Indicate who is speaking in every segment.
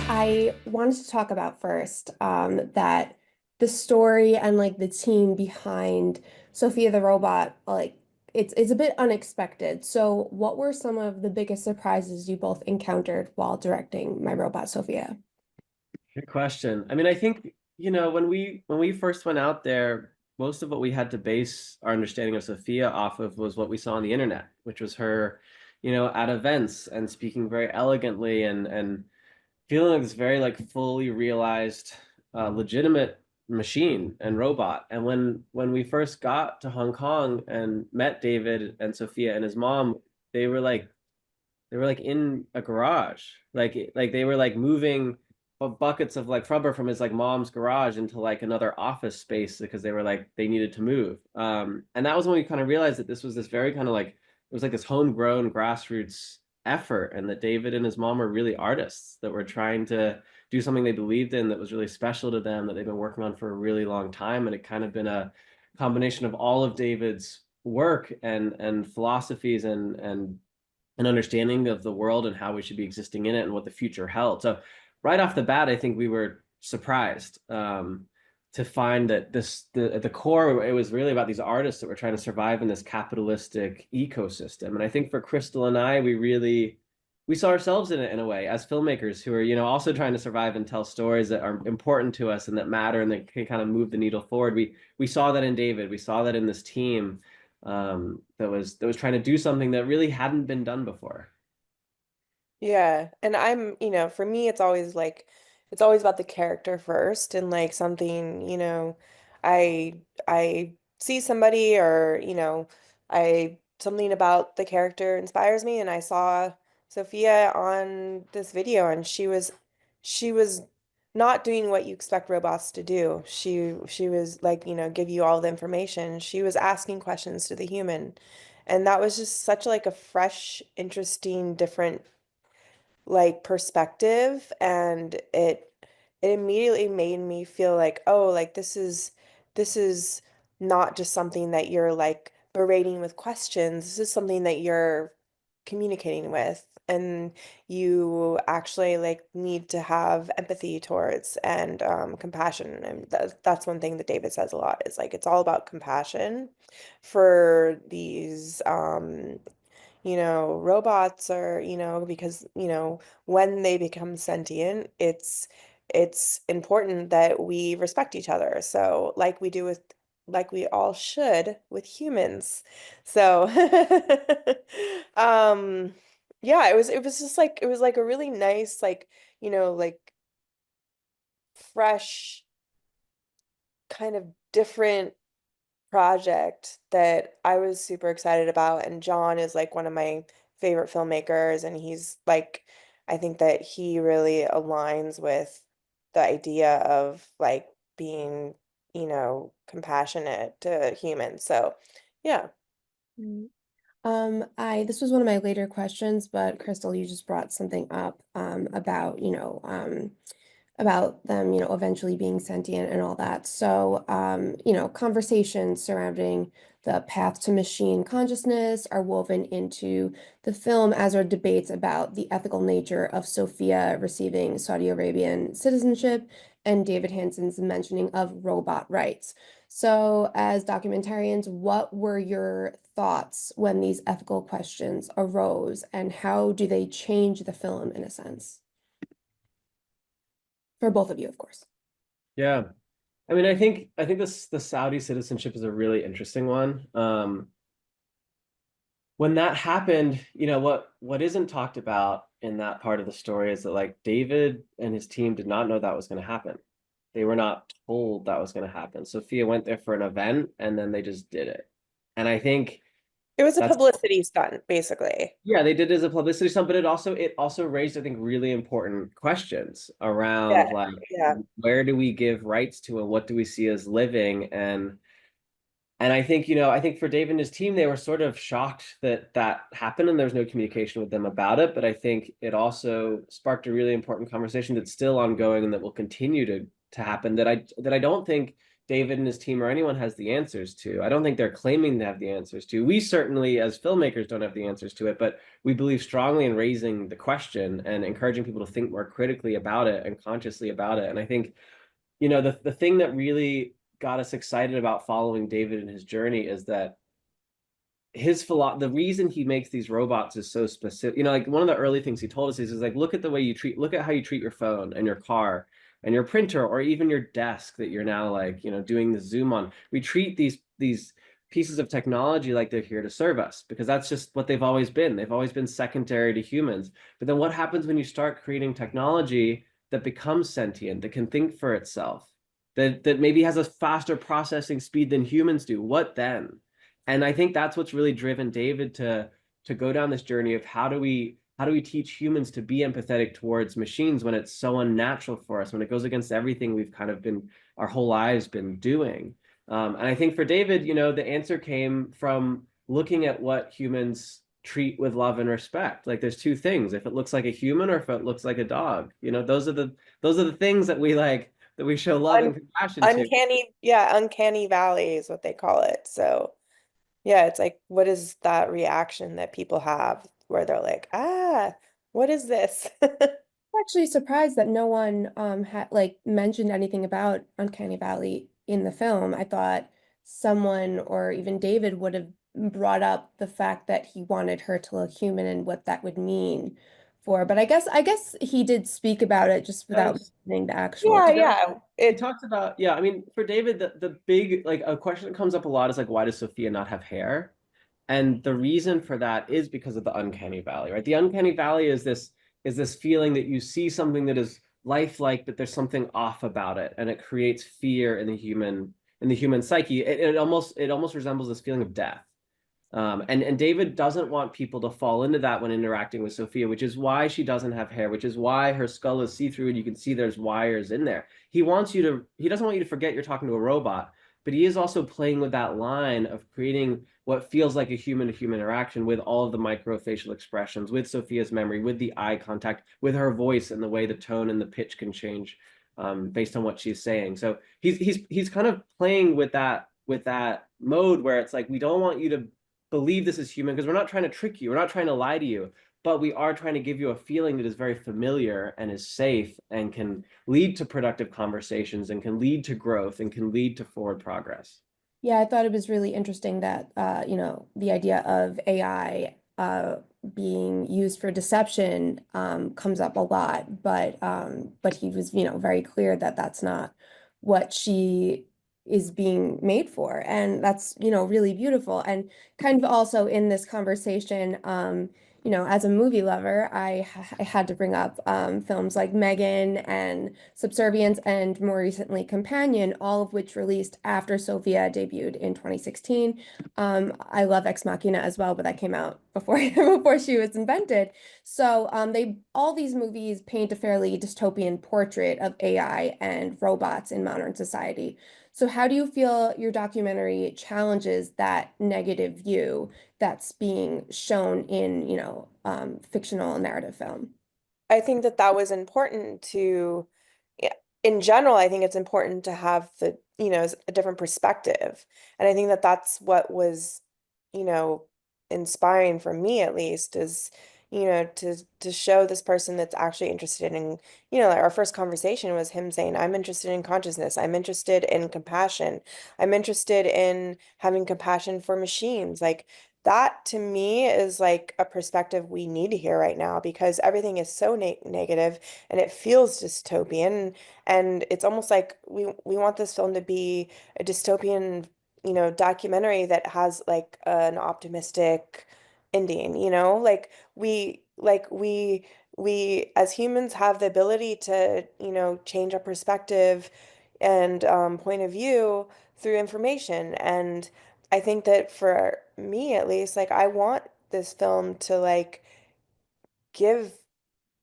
Speaker 1: I wanted to talk about first that the story and like the team behind Sophia the robot, like it's a bit unexpected. So, what were some of the biggest surprises you both encountered while directing My Robot Sophia?
Speaker 2: Good question. I mean, I think, when we first went out there, most of what we had to base our understanding of Sophia off of was what we saw on the internet, which was her, at events and speaking very elegantly and feeling like this very like fully realized, legitimate machine and robot. And when we first got to Hong Kong and met David and Sophia and his mom, they were like they were like in a garage, like they were like moving buckets of like rubber from his like mom's garage into like another office space because they were like they needed to move. And that was when we kind of realized that this was this very kind of like it was like this homegrown grassroots effort, and that David and his mom were really artists that were trying to do something they believed in that was really special to them that they've been working on for a really long time. And it kind of been a combination of all of David's work and philosophies and an understanding of the world and how we should be existing in it and what the future held. So right off the bat, I think we were surprised, to find that at the core, it was really about these artists that were trying to survive in this capitalistic ecosystem. And I think for Crystal and I, we saw ourselves in it in a way as filmmakers who are, also trying to survive and tell stories that are important to us and that matter and that can kind of move the needle forward. We saw that in David. We saw that in this team, that was trying to do something that really hadn't been done before.
Speaker 3: Yeah, and for me it's always about the character first and like something, I see somebody or, I something about the character inspires me and I saw Sophia on this video and she was not doing what you expect robots to do. She was like, give you all the information. She was asking questions to the human. And that was just such like a fresh, interesting, different like perspective and it immediately made me feel like, oh, like this is not just something that you're like berating with questions. This is something that you're communicating with and you actually like need to have empathy towards and compassion. And that's one thing that David says a lot is like it's all about compassion for these robots are, because, when they become sentient, it's important that we respect each other. So like we all should with humans. So um yeah, it was just like it was like a really nice like, like fresh kind of different project that I was super excited about. And John is like one of my favorite filmmakers, and he's like, I think that he really aligns with the idea of like being, compassionate to humans. So, yeah.
Speaker 1: Mm. This was one of my later questions, but Crystal, you just brought something up about, about them, eventually being sentient and all that. So, conversations surrounding the path to machine consciousness are woven into the film, as are debates about the ethical nature of Sophia receiving Saudi Arabian citizenship and David Hanson's mentioning of robot rights. So, as documentarians, what were your thoughts when these ethical questions arose, and how do they change the film in a sense? For both of you, of course.
Speaker 2: Yeah. I mean, I think this the Saudi citizenship is a really interesting one. When that happened, what isn't talked about in that part of the story is that like David and his team did not know that was going to happen. They were not told that was going to happen. Sophia went there for an event and then they just did it. And I think
Speaker 3: It was a
Speaker 2: that's
Speaker 3: publicity stunt, basically.
Speaker 2: yeah, they did it as a publicity stunt, but it also raised, I think, really important questions
Speaker 3: Yeah,
Speaker 2: around like
Speaker 3: yeah.
Speaker 2: where do we give rights to and what do we see as living. And I think, I think for Dave and his team, they were sort of shocked that that happened and there was no communication with them about it. But I think it also sparked a really important conversation that's still ongoing and that will continue to happen that I don't think David and his team or anyone has the answers to. I don't think they're claiming to have the answers to. We certainly, as filmmakers, don't have the answers to it, but we believe strongly in raising the question and encouraging people to think more critically about it and consciously about it. And I think, the thing that really got us excited about following David and his journey is that the reason he makes these robots is so specific. Like one of the early things he told us is like, look at how you treat your phone and your car and your printer or even your desk that you're now like, doing the Zoom on. We treat these pieces of technology like they're here to serve us because that's just what they've always been. They've always been secondary to humans. But then what happens when you start creating technology that becomes sentient, that can think for itself, that maybe has a faster processing speed than humans do? What then? And I think that's what's really driven David to go down this journey of how do we teach humans to be empathetic towards machines when it's so unnatural for us, when it goes against everything we've kind of been our whole lives been doing. And I think for David, the answer came from looking at what humans treat with love and respect. Like there's two things: if it looks like a human or if it looks like a dog. Those are the things that we like, that we show love and
Speaker 3: Un
Speaker 2: compassion to.
Speaker 3: uncanny, yeah, uncanny valley is what they call it. So yeah, it's like, what is that reaction that people have where they're like, ah, what is this?
Speaker 1: Actually surprised that no one had like mentioned anything about Uncanny Valley in the film. I thought someone or even David would have brought up the fact that he wanted her to look human and what that would mean for. But I guess he did speak about it just without
Speaker 2: Does
Speaker 1: mentioning the actual
Speaker 3: Yeah,
Speaker 2: he
Speaker 1: time.
Speaker 2: does
Speaker 3: yeah.
Speaker 2: he talks about, yeah, I mean, for David, the big, like, a question that comes up a lot is like, why does Sophia not have hair? And the reason for that is because of the uncanny valley, right? The uncanny valley is this feeling that you see something that is lifelike, but there's something off about it, and it creates fear in the human psyche. It almost resembles this feeling of death. And David doesn't want people to fall into that when interacting with Sophia, which is why she doesn't have hair, which is why her skull is see-through and you can see there's wires in there. He doesn't want you to forget you're talking to a robot, but he is also playing with that line of creating what feels like a human-to-human interaction with all of the microfacial expressions, with Sophia's memory, with the eye contact, with her voice and the way the tone and the pitch can change based on what she's saying. So he's kind of playing with that mode where it's like we don't want you to believe this is human because we're not trying to trick you. We're not trying to lie to you, but we are trying to give you a feeling that is very familiar and is safe and can lead to productive conversations and can lead to growth and can lead to forward progress.
Speaker 1: Yeah, I thought it was really interesting that the idea of AI being used for deception comes up a lot, but he was, very clear that that's not what she is being made for. And that's, really beautiful. And kind of also in this conversation, as a movie lover, I had to bring up films like Megan and Subservience and more recently Companion, all of which released after Sophia debuted in 2016. I love Ex Machina as well, but that came out before before she was invented. So they all these movies paint a fairly dystopian portrait of AI and robots in modern society. So how do you feel your documentary challenges that negative view that's being shown in, fictional narrative film?
Speaker 3: I think that that was important to, yeah, in general, I think it's important to have a different perspective. And I think that that's what was, you know, inspiring for me at least is, to show this person that's actually interested in, like our first conversation was him saying, I'm interested in consciousness. I'm interested in compassion. I'm interested in having compassion for machines. Like that to me is like a perspective we need to hear right now because everything is so negative and it feels dystopian and it's almost like we want this film to be a dystopian, documentary that has like an optimistic ending, like we as humans have the ability to, change our perspective and point of view through information. And I think that for me at least, like I want this film to like give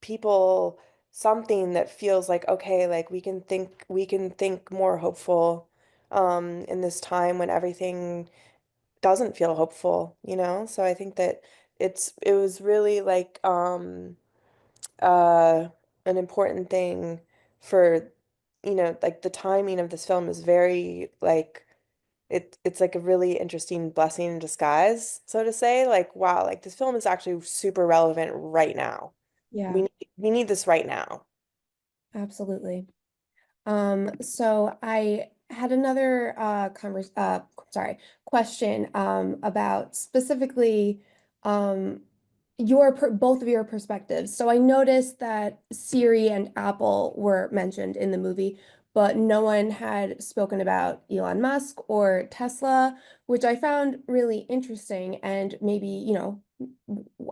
Speaker 3: people something that feels like okay, like we can think more hopeful in this time when everything doesn't feel hopeful, So I think that it was really like uh an important thing for you know, like the timing of this film is very like it's like a really interesting blessing in disguise, so to say. Like, wow, like this film is actually super relevant right now.
Speaker 1: Yeah,
Speaker 3: We need this right now.
Speaker 1: absolutely. So I had another question about specifically um both of your perspectives. So I noticed that Siri and Apple were mentioned in the movie, but no one had spoken about Elon Musk or Tesla, which I found really interesting and maybe,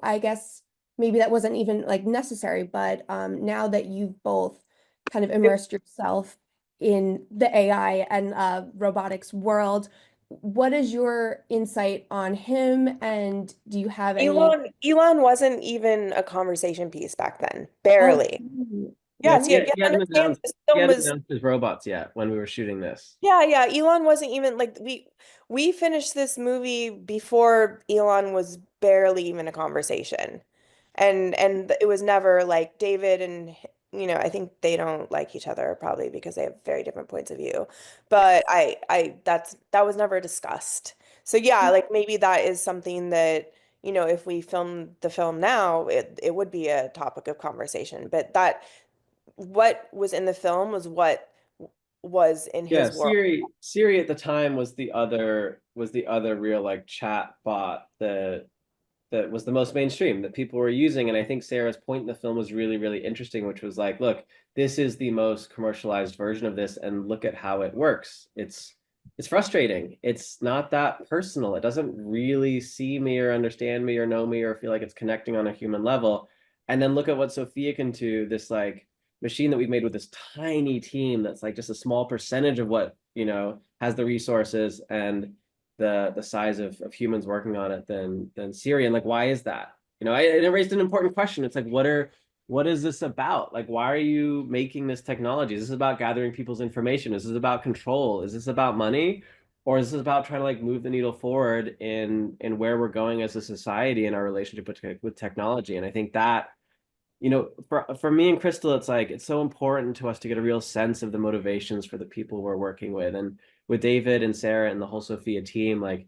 Speaker 1: I guess maybe that wasn't even like necessary, but now that you've both kind of immersed yourself in the AI and robotics world. What is your insight on him? And do you have any?
Speaker 3: Elon wasn't even a conversation piece back then.
Speaker 1: Oh,
Speaker 3: Barely.
Speaker 2: Yeah,
Speaker 3: Yes, you understand this
Speaker 2: he
Speaker 3: film
Speaker 2: hadn't
Speaker 3: was
Speaker 2: announced his robots yet when we were shooting this.
Speaker 3: yeah, yeah. Elon wasn't even like we finished this movie before Elon was barely even a conversation. And it was never like David and I think they don't like each other probably because they have very different points of view. But that was never discussed. So yeah, like maybe that is something that, if we film the film now, it would be a topic of conversation. But that what was in the film was what was in
Speaker 2: Yeah,
Speaker 3: his world.
Speaker 2: Siri at the time was the other real like chat bot that was the most mainstream that people were using. And I think Sarah's point in the film was really, really interesting, which was like, look, this is the most commercialized version of this, and look at how it works. It's frustrating. It's not that personal. It doesn't really see me or understand me or know me or feel like it's connecting on a human level. And then look at what Sophia can do, this like machine that we've made with this tiny team that's like just a small percentage of what, has the resources and the size of humans working on it than Siri. And like, why is that? It raised an important question. It's like, what is this about? Like, why are you making this technology? Is this about gathering people's information? Is this about control? Is this about money? Or is this about trying to like move the needle forward in where we're going as a society in our relationship with technology? And I think that, for me and Crystal, it's like it's so important to us to get a real sense of the motivations for the people we're working with. And with David and Sarah and the whole Sophia team, like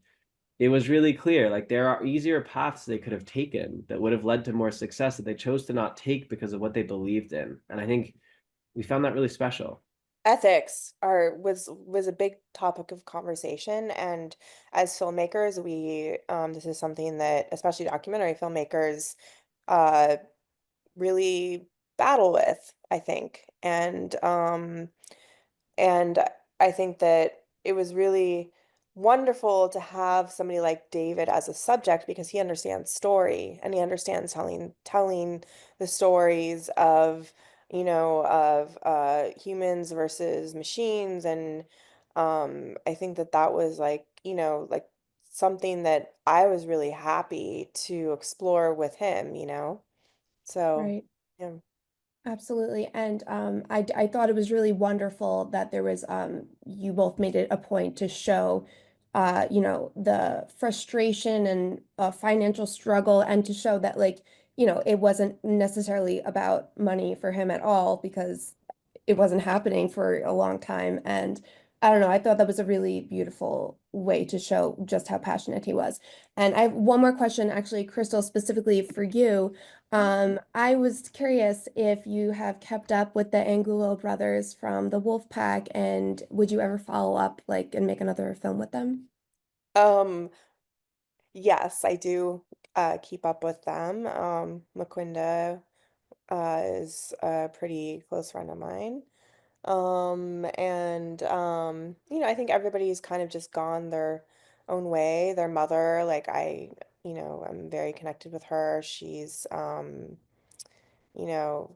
Speaker 2: it was really clear, like there are easier paths they could have taken that would have led to more success that they chose to not take because of what they believed in. And I think we found that really special.
Speaker 3: Ethics are was a big topic of conversation, and as filmmakers, we this is something that especially documentary filmmakers uh really battle with, I think. And I think that it was really wonderful to have somebody like David as a subject because he understands story and he understands telling the stories of, humans versus machines. And I think that that was like, like something that I was really happy to explore with him. So,
Speaker 1: right.
Speaker 3: yeah.
Speaker 1: Absolutely. And I thought it was really wonderful that there was you both made it a point to show the frustration and financial struggle and to show that like, it wasn't necessarily about money for him at all because it wasn't happening for a long time. And I don't know, I thought that was a really beautiful way to show just how passionate he was. And I have one more question, actually, Crystal, specifically for you. I was curious if you have kept up with the Angulo brothers from the Wolf Pack, and would you ever follow up, like, and make another film with them?
Speaker 3: Um, yes, I do keep up with them. Maquinda is a pretty close friend of mine. And I think everybody's kind of just gone their own way. Their mother, like I'm very connected with her. You know,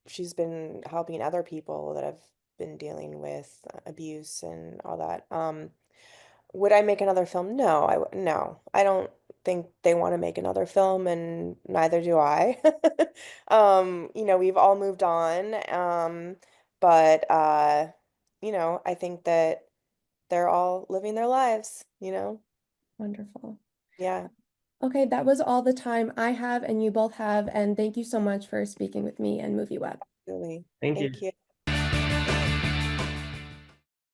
Speaker 3: she's been helping other people that have been dealing with abuse and all that. Would I make another film? No, no. I don't think they want to make another film, and neither do I. We've all moved on. But I think that they're all living their lives.
Speaker 1: Wonderful.
Speaker 3: Yeah,
Speaker 1: Okay, that was all the time I have and you both have, and thank you so much for speaking with me and MovieWeb.
Speaker 3: really.
Speaker 2: Thank
Speaker 3: Thank
Speaker 2: you.
Speaker 3: you.